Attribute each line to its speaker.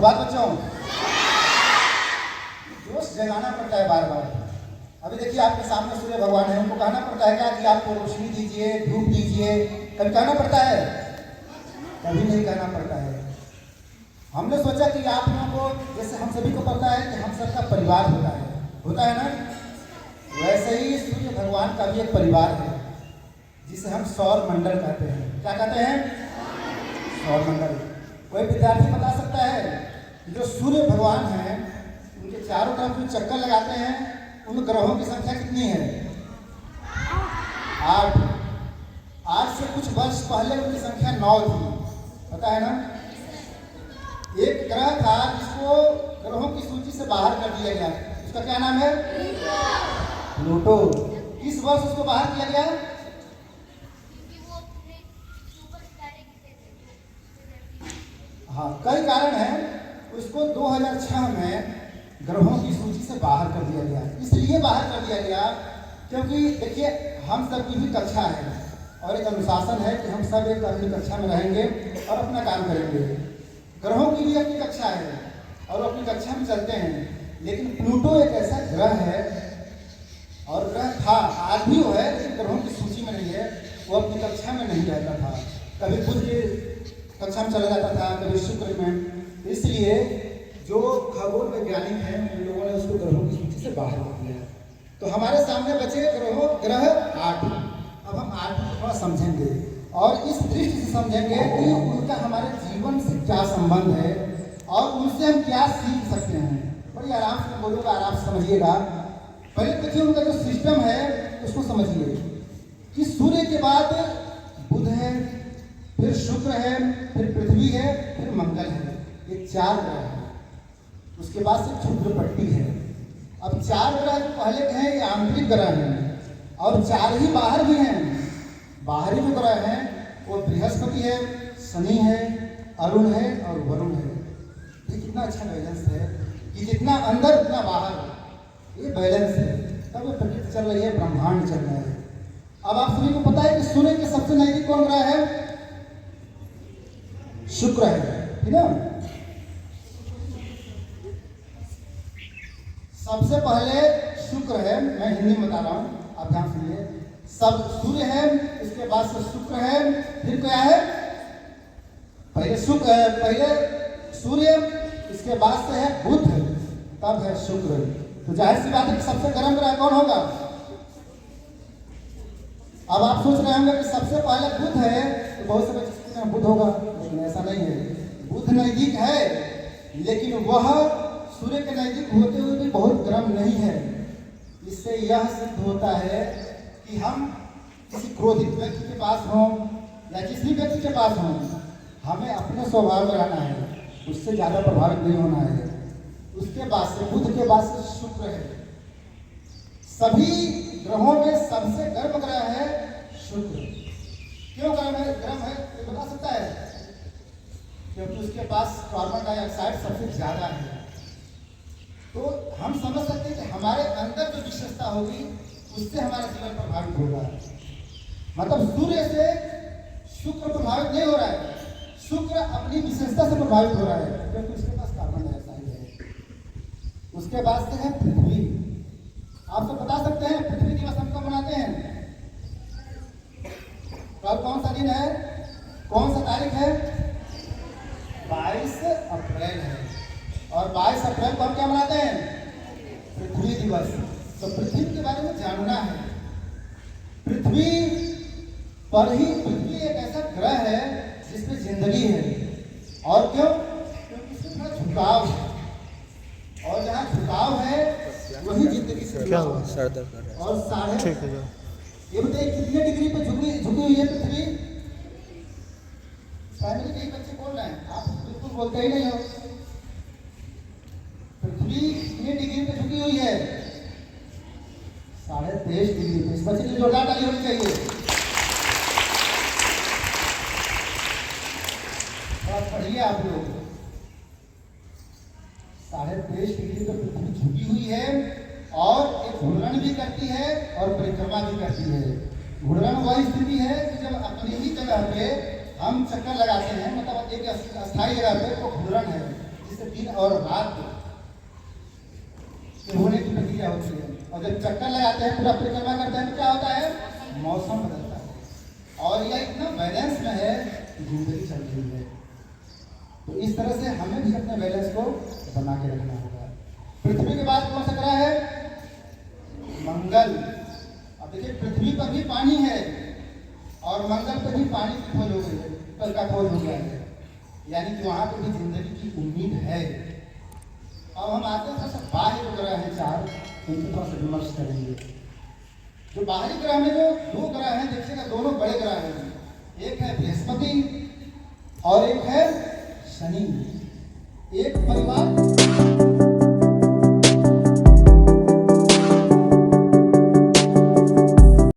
Speaker 1: बात बच्चों, जोश जगाना पड़ता है बार बार। अभी देखिए आपके सामने सूर्य भगवान है, उनको कहना पड़ता है क्या कि आपको रोशनी दीजिए, धूप दीजिए? कभी कहना पड़ता है? कभी नहीं कहना पड़ता है। हमने सोचा कि आप लोगों को, जैसे हम सभी को पता है कि हम सबका परिवार होता है ना, वैसे ही सूर्य भगवान का भी एक परिवार है जिसे हम सौर मंडल कहते हैं। क्या कहते हैं? सौर मंडल। कोई विद्यार्थी बता सकता है कि जो सूर्य भगवान हैं उनके चारों तरफ जो चक्कर लगाते हैं उन ग्रहों की संख्या कितनी है? 8। आज से कुछ वर्ष पहले उनकी संख्या 9 थी, पता है ना? एक ग्रह था जिसको ग्रहों की सूची से बाहर कर दिया गया, उसका क्या नाम है? प्लूटो। किस वर्ष उसको बाहर किया गया? हाँ, कई कारण हैं। उसको 2006 में ग्रहों की सूची से बाहर कर दिया गया। इसलिए बाहर कर दिया गया क्योंकि देखिए हम सब की भी कक्षा है और एक अनुशासन है कि हम सब एक अपनी कक्षा में रहेंगे और अपना काम करेंगे। ग्रहों की भी अपनी कक्षा है और अपनी कक्षा में चलते हैं, लेकिन प्लूटो एक ऐसा ग्रह है और ग्रह था, आज भी वो है, लेकिन ग्रहों की सूची में नहीं है। वो अपनी कक्षा में नहीं रहता था, कभी बुध की कक्षा में चला जाता था, कभी शुक्र में। इसलिए जो खगोल वैज्ञानिक हैं उन लोगों ने उसको ग्रहों की सूची से बाहर कर दिया। तो हमारे सामने बचे ग्रह 8। अब हम 8 को थोड़ा समझेंगे और इस दृष्टि से समझेंगे कि उनका हमारे जीवन से क्या संबंध है और उनसे हम क्या सीख सकते हैं। बड़ी आराम से बोलूँगा, आराम से समझिएगा। पहले देखिए उनका जो सिस्टम है उसको समझिए कि सूर्य के बाद बुध है, फिर शुक्र है, फिर पृथ्वी है, फिर मंगल है। ये 4 ग्रह हैं। उसके बाद से क्षुद्र पट्टी है। अब 4 ग्रह जो पहले के हैं ये आंतरिक ग्रह हैं और 4 ही बाहर भी हैं। बाहरी जो ग्रह हैं वो बृहस्पति है, शनि है, अरुण है और वरुण है। ये कितना अच्छा बैलेंस है कि जितना अंदर उतना बाहर, ये बैलेंस है। तब ये प्रकृति चल रही है, ब्रह्मांड चल रहा है। अब आप सभी को पता है कि सूर्य के सबसे नजदीक कौन ग्रह है? शुक्र है, ठीक है। सबसे पहले शुक्र है, मैं हिंदी में बता रहा हूं, आप ध्यान सुनिए। सब सूर्य है, इसके बाद से शुक्र है, फिर क्या है? पहले सूर्य, इसके बाद से है बुध, तब है शुक्र। तो जाहिर सी बात है कि सबसे गर्म ग्रह कौन होगा? अब आप सोच रहे होंगे कि सबसे पहले बुध है, तो बहुत से बच्चे बुध होगा, लेकिन ऐसा नहीं है। बुध नजदीक है, लेकिन वह सूर्य के नजदीक होते हुए भी बहुत गर्म नहीं है। इससे यह सिद्ध होता है कि हम किसी क्रोधित व्यक्ति के पास हों या किसी व्यक्ति के पास हों, हमें अपने स्वभाव में रहना है, उससे ज़्यादा प्रभावित नहीं होना है। उसके बाद से बुध के बाद से शुक्र है। सभी ग्रहों में सबसे गर्म ग्रह है शुक्र। क्यों गर्म है? ये बता सकता है? क्योंकि उसके पास कार्बन डाइऑक्साइड सबसे ज़्यादा है। तो हम समझ सकते हैं कि हमारे अंदर जो विशेषता होगी उससे हमारा जीवन प्रभावित होगा। मतलब सूर्य से शुक्र प्रभावित नहीं हो रहा है, शुक्र अपनी विशेषता से प्रभावित हो रहा है क्योंकि उसके पास कार्बन डाइऑक्साइड है। उसके बाद से है पृथ्वी। आप तो बता सकते हैं पृथ्वी दिवस हम कब मनाते हैं? कल कौन सा दिन है? कौन सा तारीख है? 22 अप्रैल है। और 22 अप्रैल को हम क्या मनाते हैं? पृथ्वी दिवस। तो पृथ्वी के बारे में जानना है। पृथ्वी एक ऐसा ग्रह है जिसमें जिंदगी है। और क्यों? क्योंकि इसमें थोड़ा झुकाव है, और जहाँ झुकाव है वही जिंदगी से
Speaker 2: क्या हुआ? सर दर्द कर रहा है।
Speaker 1: और साढ़े
Speaker 2: ठीक है।
Speaker 1: ये बताइए कितने डिग्री पे झुकी हुई है पृथ्वी? प्राइमरी के बच्चे बोल रहे हैं, आप बिल्कुल बोलते ही नहीं हो। पृथ्वी कितने डिग्री पे झुकी हुई है? 23.5 डिग्री पे। इस बच्चे की जोरदार ताली होनी चाहिए। और पढ़िए आप लोग, 23.5 डिग्री पे पृथ्वी झुकी हुई है और एक घूर्णन भी करती है और परिक्रमा भी करती है। घूर्णन वह स्थिति है कि जब अपनी ही जगह पे हम चक्कर लगाते हैं, मतलब एक अस्थायी जगह पे वो घूर्णन है, जिससे दिन और रात के होने की प्रक्रिया होती है। और जब चक्कर लगाते हैं, पूरा परिक्रमा करते हैं, तो क्या होता है, मौसम बदलता है। और यह इतना बैलेंस में है कि जिंदगी चल रही है। तो इस तरह से हमें भी अपने बैलेंस को बना के रखना होगा। पृथ्वी के बाद कौन सा ग्रह है, मंगल। अब देखिए पृथ्वी पर भी पानी है और मंगल पर भी पानी की खोज हो गई है, कल का खोज हो गया है, यानी कि वहाँ पर भी जिंदगी की उम्मीद है। अब हम आते हैं सबसे बाहरी जो ग्रह हैं 4, उनसे थोड़ा सा विमर्श करेंगे। जो बाहरी ग्रह में जो 2 ग्रह हैं, देखिएगा दोनों बड़े ग्रह हैं, एक है बृहस्पति और एक है शनि। एक परिवार